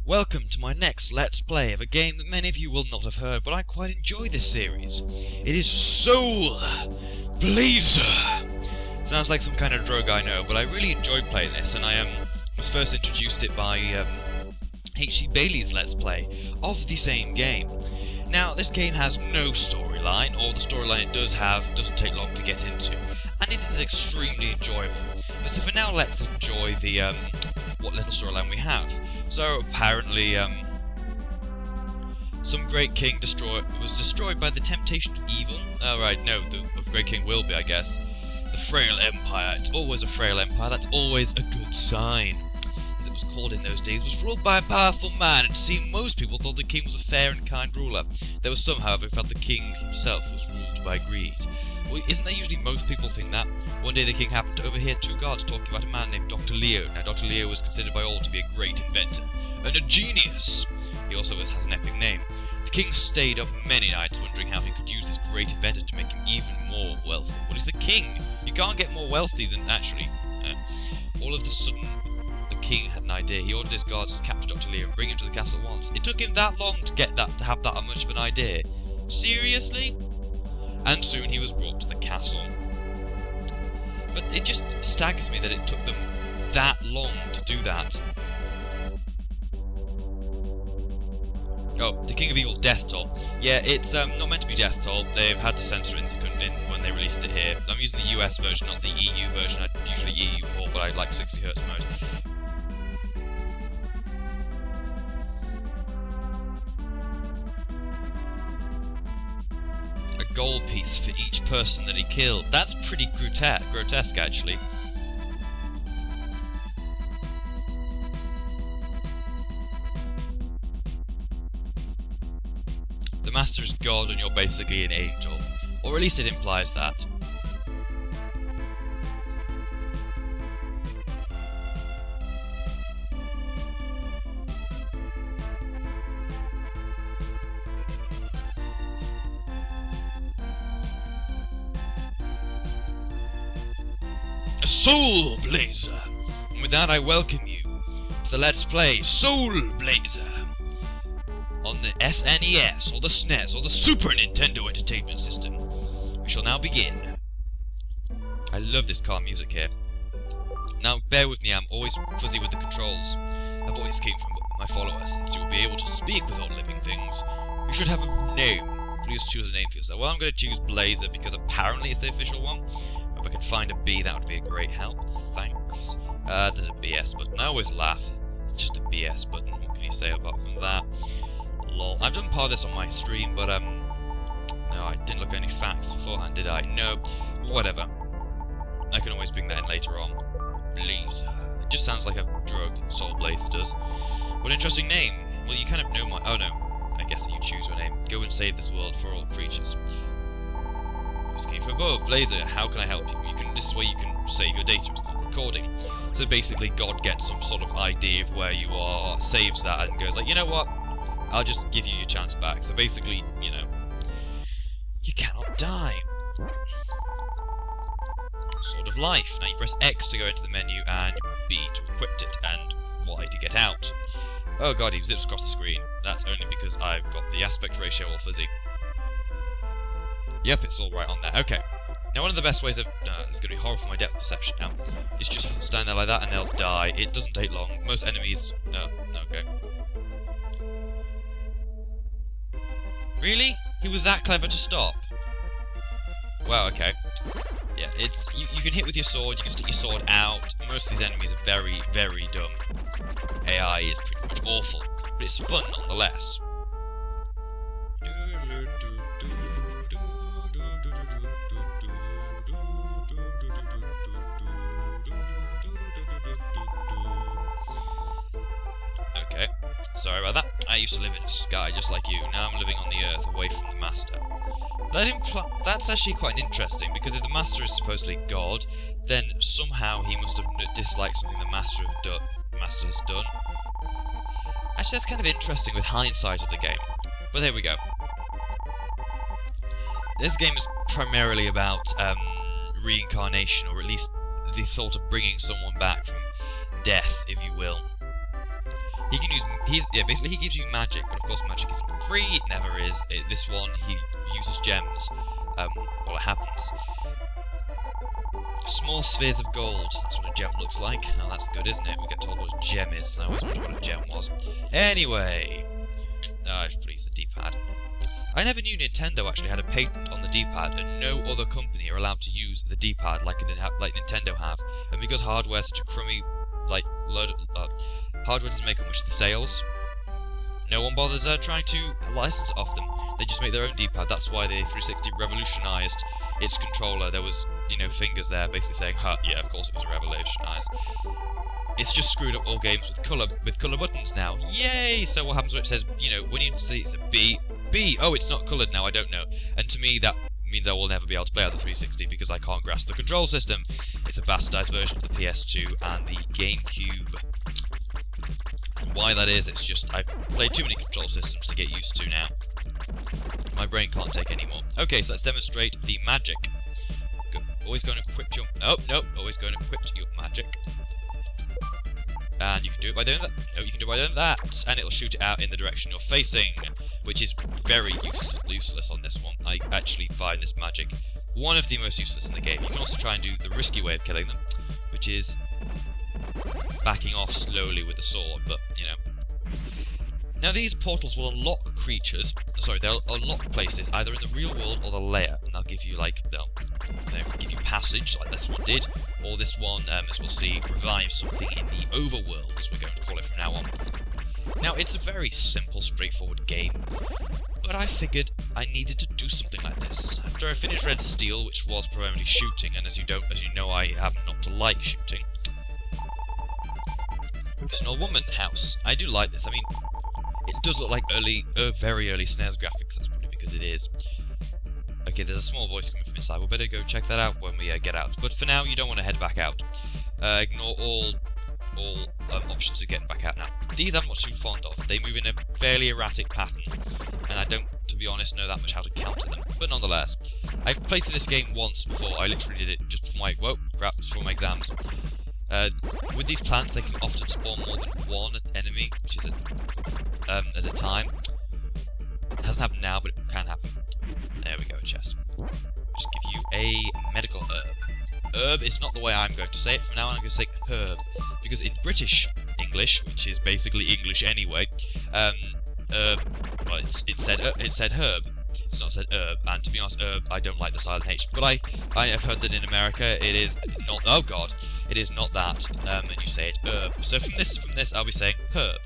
Welcome to my next Let's Play of a game that many of you will not have heard, but I quite enjoy this series. It is Soul Blazer. Sounds like some kind of drug, I know, but I really enjoy playing this, and I was first introduced it by H.C. Bailey's Let's Play of the same game. Now, this game has no storyline, or the storyline it does have doesn't take long to get into, and it is extremely enjoyable. So for now, let's enjoy the what little storyline we have. So apparently, some great king was destroyed by the temptation of evil. Oh right, no, the great king will be, I guess. The frail empire. It's always a frail empire. That's always a good sign. As it was called in those days, was ruled by a powerful man, and it seemed most people thought the king was a fair and kind ruler. There was some, however, who felt the king himself was ruled by greed. Well, isn't that usually most people think that? One day the king happened to overhear two guards talking about a man named Dr. Leo. Now, Dr. Leo was considered by all to be a great inventor, and a genius. He also has an epic name. The king stayed up many nights wondering how he could use this great inventor to make him even more wealthy. Well, he's the king. You can't get more wealthy than actually. All of a sudden, the king had an idea. He ordered his guards to capture Dr. Leo and bring him to the castle at once. It took him that long to have that much of an idea. Seriously? And soon he was brought to the castle. But it just staggers me that it took them that long to do that. Oh, the King of Evil Death Toll. Yeah, it's not meant to be Death Toll. They've had to censor it when they released it here. I'm using the US version, not the EU version. I usually EU4, but I like 60Hz mode. A gold piece for each person that he killed. That's pretty grotesque, actually. The Master is God and you're basically an angel. Or at least it implies that. A Soul Blazer! And with that I welcome you to the Let's Play Soul Blazer on the SNES, or the SNES, or the Super Nintendo Entertainment System. We shall now begin. I love this car music here. Now, bear with me, I'm always fuzzy with the controls. A voice came from my followers, so you'll be able to speak with all living things. You should have a name. Please choose a name for yourself. Well, I'm going to choose Blazer, because apparently it's the official one. If I could find a B, that would be a great help. Thanks. There's a BS button. I always laugh. It's just a BS button. What can you say apart from that? Lol. I've done part of this on my stream, but, no, I didn't look at any facts beforehand, did I? No. Whatever. I can always bring that in later on. Blazer. It just sounds like a drug. Soul Blazer does. What an interesting name. Well, you kind of know my... Oh, no. I guess that you choose your name. Go and save this world for all creatures. This came from above. Blazer, how can I help you? This is where you can save your data. It's not recording. So basically, God gets some sort of idea of where you are, saves that, and goes like, you know what? I'll just give you your chance back. So basically, you know, you cannot die. Sword of Life. Now you press X to go into the menu and B to equip it and Y to get out. Oh god, he zips across the screen. That's only because I've got the aspect ratio all fuzzy. Yep, it's all right on there. Okay. Now one of the best ways of... it's going to be horrible for my depth perception now. Is just stand there like that and they'll die. It doesn't take long. Most enemies... No, okay. Really? He was that clever to stop? Wow, okay. Yeah, it's... You can hit with your sword, you can stick your sword out. Most of these enemies are very, very dumb. AI is pretty much awful. But it's fun nonetheless. Okay, sorry about that. I used to live in the sky just like you. Now I'm living on the earth away from the Master. That's actually quite interesting, because if the Master is supposedly God, then somehow he must have disliked something the Master has done. Actually, that's kind of interesting with hindsight of the game. But there we go. This game is primarily about reincarnation, or at least the thought of bringing someone back from death, if you will. He can use, basically he gives you magic, but of course magic isn't free, it never is. This one, he uses gems. Well, it happens. Small spheres of gold, that's what a gem looks like. Now that's good, isn't it? We get told what a gem is, I always wondered what a gem was. Anyway, I should use the D-pad. I never knew Nintendo actually had a patent on the D-pad, and no other company are allowed to use the D-pad like Nintendo have. And because hardware is such a crummy, hardware doesn't make up much of the sales, no one bothers trying to license it off them. They just make their own D-pad. That's why the 360 revolutionised its controller. There was, fingers there basically saying, "Huh, yeah, of course it was revolutionised." It's just screwed up all games with colour buttons now. Yay! So what happens when it says, when you see it's a B, oh, it's not coloured now, I don't know. And to me, that means I will never be able to play on the 360 because I can't grasp the control system. It's a bastardised version of the PS2 and the GameCube. And why that is, it's just I've played too many control systems to get used to now. My brain can't take any more. Okay, so let's demonstrate the magic. Always going to equip your... Nope. Always going to equip your magic. And you can do it by doing that. No, you can do it by doing that. And it'll shoot it out in the direction you're facing, which is very useless on this one. I actually find this magic one of the most useless in the game. You can also try and do the risky way of killing them, which is backing off slowly with the sword, but, Now these portals will unlock creatures, they'll unlock places either in the real world or the lair, and they'll give you, they'll give you passage, like this one did, or this one, as we'll see, revives something in the overworld, as we're going to call it from now on. Now, it's a very simple, straightforward game, but I figured I needed to do something like this. After I finished Red Steel, which was primarily shooting, and as you know, I happen not to like shooting. It's an old woman house. I do like this. I mean, it does look like very early SNES graphics. That's probably because it is. Okay, there's a small voice coming from inside. We'll better go check that out when we get out. But for now, you don't want to head back out. Ignore all options of getting back out now. These I'm not too fond of. They move in a fairly erratic pattern, and I don't, to be honest, know that much how to counter them. But nonetheless, I've played through this game once before. I literally did it just for my for my exams. With these plants, they can often spawn more than one enemy, which is at a time. It hasn't happened now, but it can happen. There we go, a chest. Just give you a medical herb. Herb is not the way I'm going to say it. From now on, I'm going to say herb, because in British English, which is basically English anyway, well, it said herb. It's not said herb, and to be honest, herb, I don't like the silent H. But I have heard that in America it is not. Oh God, it is not that. And you say it herb. So from this, I'll be saying herb,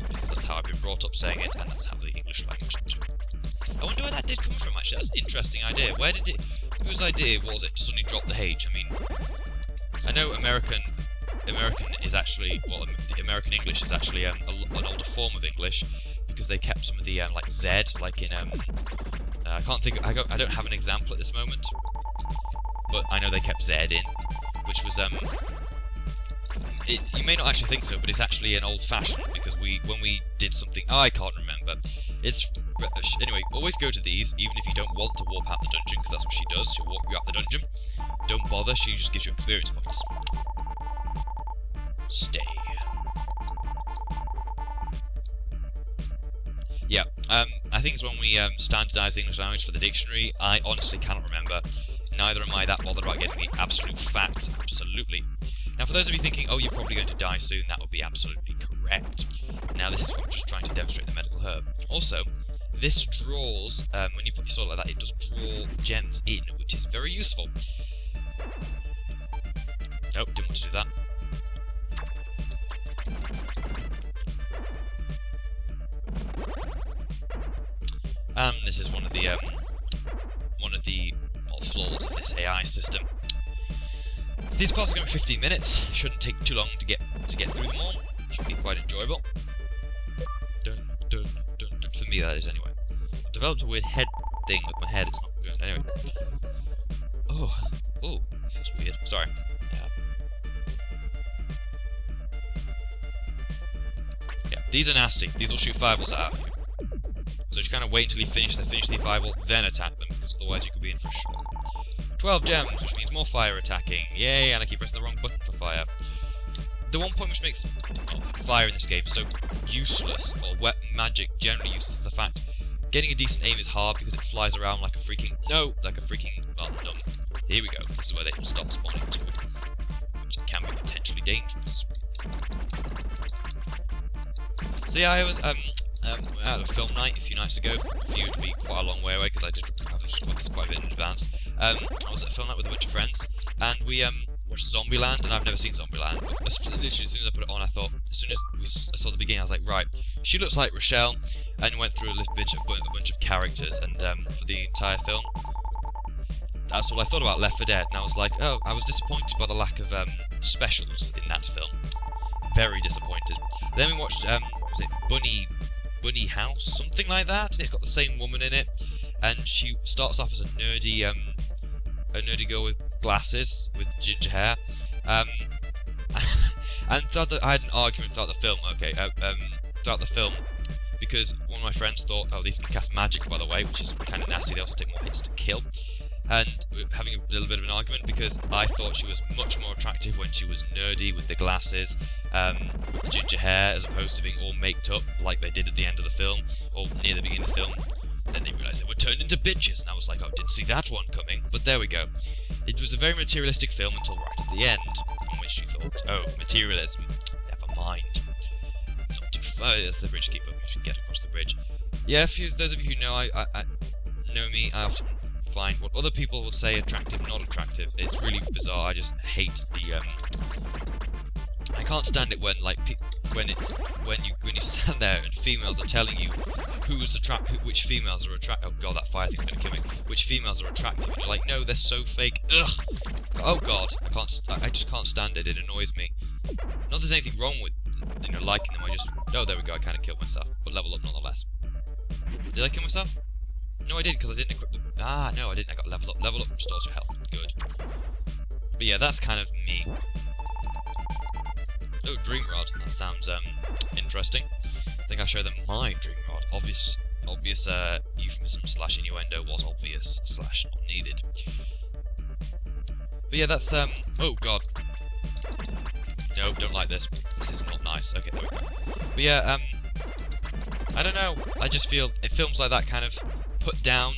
because that's how I've been brought up saying it, and that's how the English language is. I wonder where that did come from. Actually, that's an interesting idea. Where did it? Whose idea was it to suddenly drop the H? I mean, I know American is actually, well, American English is actually an older form of English, because they kept some of the like Z, like in I can't think. I don't have an example at this moment, but I know they kept Z in, which was you may not actually think so, but it's actually an old-fashioned, because when we did something, I can't remember. It's anyway. Always go to these, even if you don't want to warp out the dungeon, because that's what she does. She'll warp you out the dungeon. Don't bother. She just gives you experience points. Stay. Yeah, I think it's when we standardised the English language for the dictionary. I honestly cannot remember. Neither am I that bothered about getting the absolute facts. Absolutely. Now, for those of you thinking, oh, you're probably going to die soon, that would be absolutely correct. Now, this is what I'm just trying to demonstrate the medical herb. Also, this draws, when you put your sword like that, it does draw gems in, which is very useful. Nope, didn't want to do that. This is one of the flaws of this AI system. These parts are going to be 15 minutes. Shouldn't take too long to get through them all. Should be quite enjoyable. Dun, dun, dun, dun. For me, that is anyway. I've developed a weird head thing with my head. It's not good. Anyway. Oh, that feels weird. Sorry. Yeah, these are nasty. These will shoot fireballs out of you. So just kind of wait until you finish the fireball, then attack them, because otherwise you could be in for a shock. 12 gems, which means more fire attacking. Yay, and I keep pressing the wrong button for fire. the one point which makes fire in this game so useless, or wet magic generally useless, is the fact getting a decent aim is hard because it flies around like a freaking... No! Like a freaking... Oh, no. Here we go. This is where they stop spawning too, which can be potentially dangerous. So yeah, I was at a film night a few nights ago. A few to be quite a long way away because I did have this quite a bit in advance. I was at a film night with a bunch of friends, and we watched Zombieland, and I've never seen Zombieland. But literally, as soon as I put it on, I thought, as soon as I saw the beginning, I was like, right, she looks like Rochelle, and went through a bunch of characters, and for the entire film, that's all I thought about Left 4 Dead, and I was like, oh, I was disappointed by the lack of specials in that film. Very disappointed. Then we watched, was it Bunny House, something like that, and it's got the same woman in it, and she starts off as a nerdy girl with glasses, with ginger hair, and I had an argument throughout the film, throughout the film, because one of my friends thought, oh, these can cast magic, by the way, which is kind of nasty, they also take more hits to kill, and we were having a little bit of an argument because I thought she was much more attractive when she was nerdy with the glasses, with the ginger hair, as opposed to being all maked up like they did at the end of the film, or near the beginning of the film. Then they realised they were turned into bitches, and I was like, oh, didn't see that one coming. But there we go. It was a very materialistic film until right at the end, in which you thought, oh, materialism, never mind. Not too far, there's the bridge keeper, we should get across the bridge. Yeah, those of you who know, I know me, I often find what other people will say attractive, not attractive. It's really bizarre. I just hate the I can't stand it when when you stand there and females are telling you which females are attractive. Oh god, that fire thing's gonna kill me. Which females are attractive? And you're like, no, they're so fake. Ugh. Oh god, I just can't stand it. It annoys me. Not there's anything wrong with liking them. Oh, there we go. I kind of killed myself, but level up nonetheless. Did I kill myself? No, I did, because I didn't equip them. Ah, no, I didn't. I got level up. Level up restores your health. Good. But yeah, that's kind of me. Oh, Dream Rod. That sounds interesting. I think I'll show them my Dream Rod. Obvious euphemism / innuendo was obvious / not needed. But yeah, that's oh god. No, don't like this. This is not nice. Okay, there we go. But yeah, I don't know. I just feel films like that kind of put down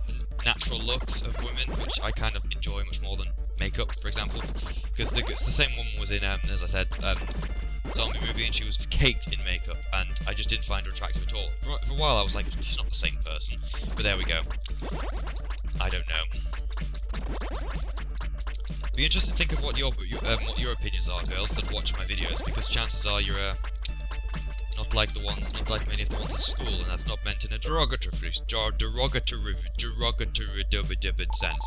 the natural looks of women, which I kind of enjoy much more than makeup, for example. Because the same woman was in, as I said, zombie movie, and she was caked in makeup, and I just didn't find her attractive at all. For a while, I was like, she's not the same person. But there we go. I don't know. Be interested to think of what your opinions are, girls that watch my videos, because chances are you're not like many of the ones at school, and that's not meant in a derogatory sense.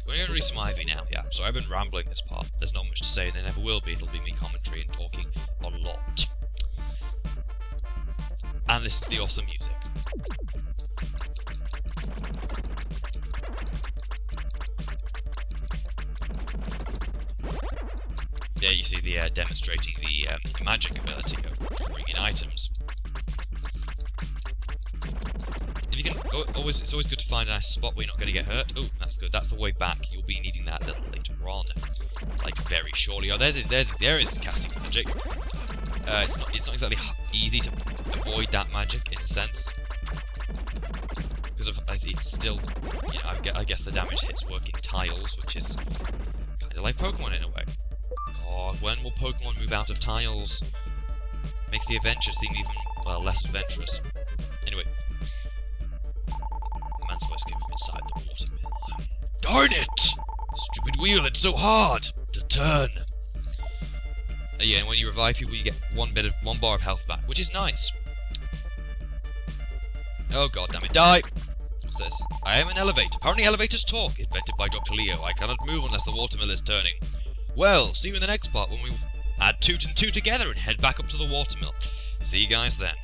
We're going to read some Ivy now, yeah. So I've been rambling this part. There's not much to say, and there never will be. It'll be me commentary and talking a lot. And listen to the awesome music. There you see the demonstrating the magic ability of drawing in items. If you can, it's always good to find a nice spot where you're not going to get hurt. Oh, that's good. That's the way back. You'll be needing that a little later on, like very surely. Oh, there is casting magic. It's not exactly easy to avoid that magic in a sense, because it's still, I guess the damage hits working tiles, which is kind of like Pokemon in a way. God, when will Pokemon move out of tiles? Makes the adventure seem even, well, less adventurous. Anyway. The man's voice came from inside the watermill. Darn it! Stupid wheel, it's so hard to turn. Yeah, and when you revive people, you get one bar of health back, which is nice. Oh god damn it, die! What's this? I am an elevator. Apparently elevators talk, invented by Dr. Leo. I cannot move unless the watermill is turning. Well, see you in the next part when we add 2 and 2 together and head back up to the watermill. See you guys then.